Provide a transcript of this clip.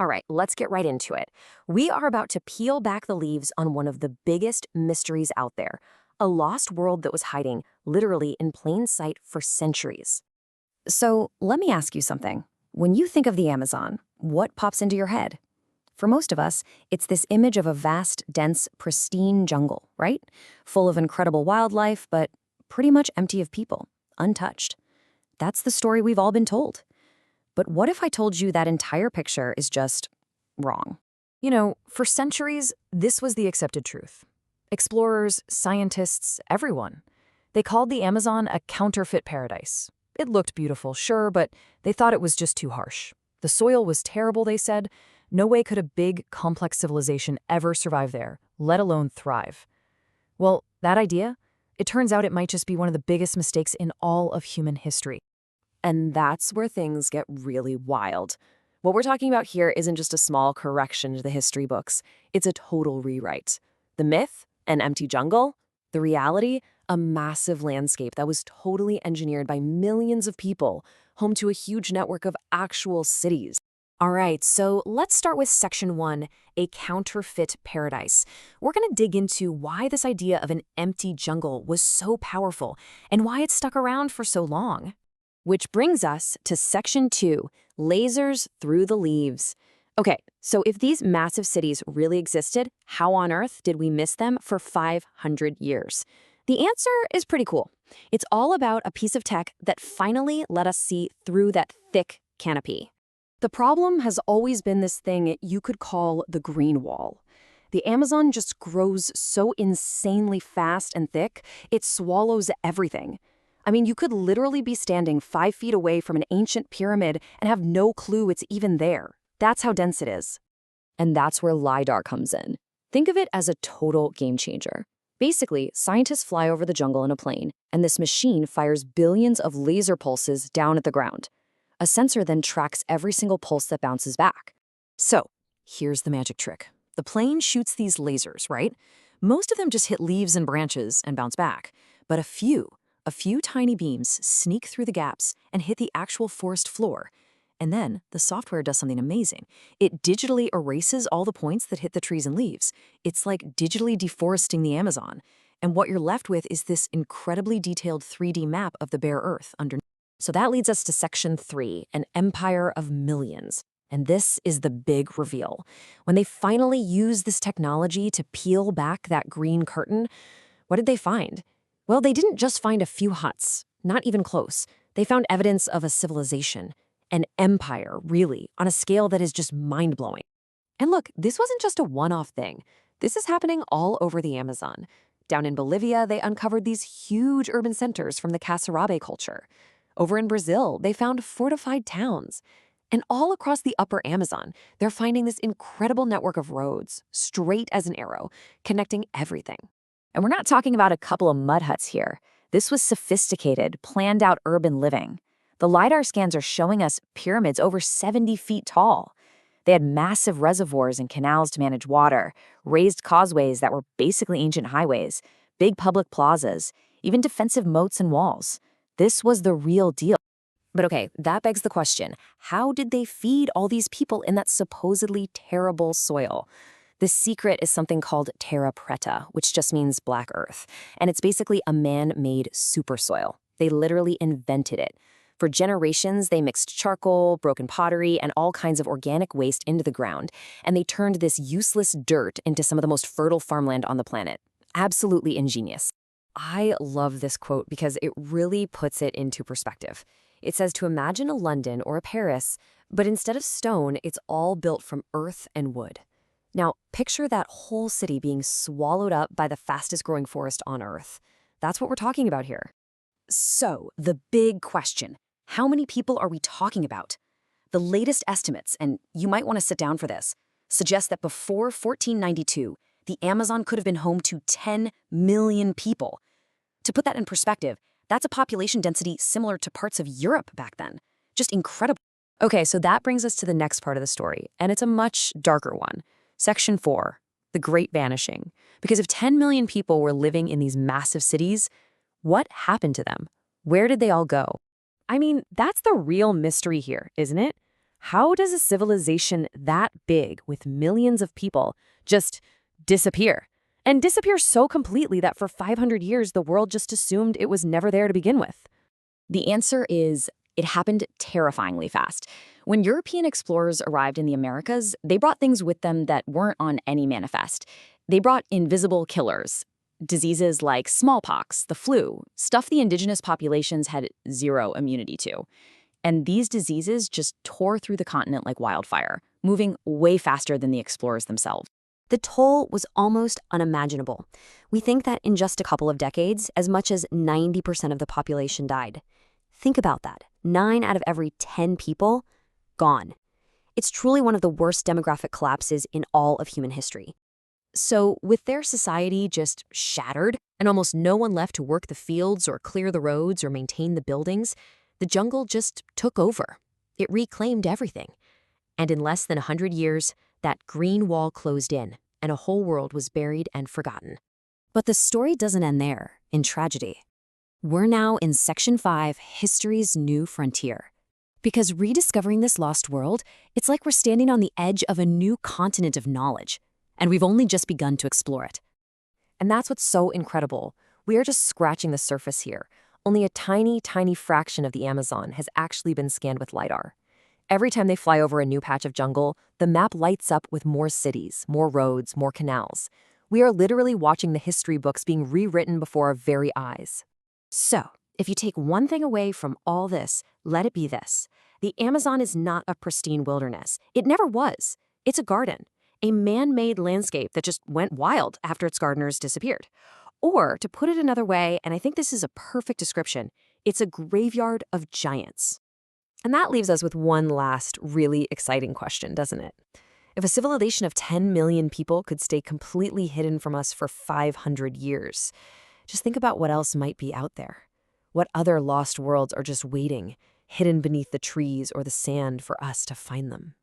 All right, let's get right into it. We are about to peel back the leaves on one of the biggest mysteries out there, a lost world that was hiding literally in plain sight for centuries. So let me ask you something. When you think of the Amazon, what pops into your head? For most of us, it's this image of a vast, dense, pristine jungle, right? Full of incredible wildlife, but pretty much empty of people, untouched. That's the story we've all been told. But what if I told you that entire picture is just wrong? For centuries, this was the accepted truth. Explorers, scientists, everyone. They called the Amazon a counterfeit paradise. It looked beautiful, sure, but they thought it was just too harsh. The soil was terrible, they said. No way could a big, complex civilization ever survive there, let alone thrive. Well, that idea, it turns out it might just be one of the biggest mistakes in all of human history. And that's where things get really wild. What we're talking about here isn't just a small correction to the history books. It's a total rewrite. The myth, an empty jungle. The reality, a massive landscape that was totally engineered by millions of people, home to a huge network of actual cities. All right, so let's start with Section 1, a counterfeit paradise. We're going to dig into why this idea of an empty jungle was so powerful and why it stuck around for so long. Which brings us to Section 2, lasers through the leaves. Okay, so if these massive cities really existed, how on earth did we miss them for 500 years? The answer is pretty cool. It's all about a piece of tech that finally let us see through that thick canopy. The problem has always been this thing you could call the green wall. The Amazon just grows so insanely fast and thick, it swallows everything. I mean, you could literally be standing 5 feet away from an ancient pyramid and have no clue it's even there. That's how dense it is. And that's where LiDAR comes in. Think of it as a total game changer. Basically, scientists fly over the jungle in a plane, and this machine fires billions of laser pulses down at the ground. A sensor then tracks every single pulse that bounces back. So, here's the magic trick. The plane shoots these lasers, right? Most of them just hit leaves and branches and bounce back, but a few tiny beams sneak through the gaps and hit the actual forest floor. And then the software does something amazing. It digitally erases all the points that hit the trees and leaves. It's like digitally deforesting the Amazon. And what you're left with is this incredibly detailed 3D map of the bare earth underneath. So that leads us to Section 3, an empire of millions. And this is the big reveal. When they finally use this technology to peel back that green curtain, what did they find? Well, they didn't just find a few huts, not even close. They found evidence of a civilization, an empire, really, on a scale that is just mind-blowing. And look, this wasn't just a one-off thing. This is happening all over the Amazon. Down in Bolivia, they uncovered these huge urban centers from the Cassarabe culture. Over in Brazil, they found fortified towns. And all across the upper Amazon, they're finding this incredible network of roads, straight as an arrow, connecting everything. And we're not talking about a couple of mud huts here. This was sophisticated, planned-out urban living. The LiDAR scans are showing us pyramids over 70 feet tall. They had massive reservoirs and canals to manage water, raised causeways that were basically ancient highways, big public plazas, even defensive moats and walls. This was the real deal. But okay, that begs the question, how did they feed all these people in that supposedly terrible soil? The secret is something called terra preta, which just means black earth. And it's basically a man-made super soil. They literally invented it. For generations, they mixed charcoal, broken pottery, and all kinds of organic waste into the ground. And they turned this useless dirt into some of the most fertile farmland on the planet. Absolutely ingenious. I love this quote because it really puts it into perspective. It says to imagine a London or a Paris, but instead of stone, it's all built from earth and wood. Now, picture that whole city being swallowed up by the fastest growing forest on Earth. That's what we're talking about here. So, the big question, how many people are we talking about? The latest estimates, and you might want to sit down for this, suggest that before 1492, the Amazon could have been home to 10 million people. To put that in perspective, that's a population density similar to parts of Europe back then. Just incredible. Okay, so that brings us to the next part of the story, and it's a much darker one. Section 4, the Great Vanishing. Because if 10 million people were living in these massive cities, what happened to them? Where did they all go? I mean, that's the real mystery here, isn't it? How does a civilization that big, with millions of people, just disappear? And disappear so completely that for 500 years, the world just assumed it was never there to begin with. The answer is it happened terrifyingly fast. When European explorers arrived in the Americas, they brought things with them that weren't on any manifest. They brought invisible killers, diseases like smallpox, the flu, stuff the indigenous populations had zero immunity to. And these diseases just tore through the continent like wildfire, moving way faster than the explorers themselves. The toll was almost unimaginable. We think that in just a couple of decades, as much as 90% of the population died. Think about that. 9 out of every 10 people, gone. It's truly one of the worst demographic collapses in all of human history. So, with their society just shattered and almost no one left to work the fields or clear the roads or maintain the buildings, the jungle just took over. It reclaimed everything. And in less than 100 years, that green wall closed in, and a whole world was buried and forgotten. But the story doesn't end there, in tragedy. We're now in Section 5, History's New Frontier. Because rediscovering this lost world, it's like we're standing on the edge of a new continent of knowledge, and we've only just begun to explore it. And that's what's so incredible. We are just scratching the surface here. Only a tiny, tiny fraction of the Amazon has actually been scanned with LiDAR. Every time they fly over a new patch of jungle, the map lights up with more cities, more roads, more canals. We are literally watching the history books being rewritten before our very eyes. So, if you take one thing away from all this, let it be this. The Amazon is not a pristine wilderness. It never was. It's a garden, a man-made landscape that just went wild after its gardeners disappeared. Or, to put it another way, and I think this is a perfect description, it's a graveyard of giants. And that leaves us with one last really exciting question, doesn't it? If a civilization of 10 million people could stay completely hidden from us for 500 years, just think about what else might be out there. What other lost worlds are just waiting, hidden beneath the trees or the sand for us to find them?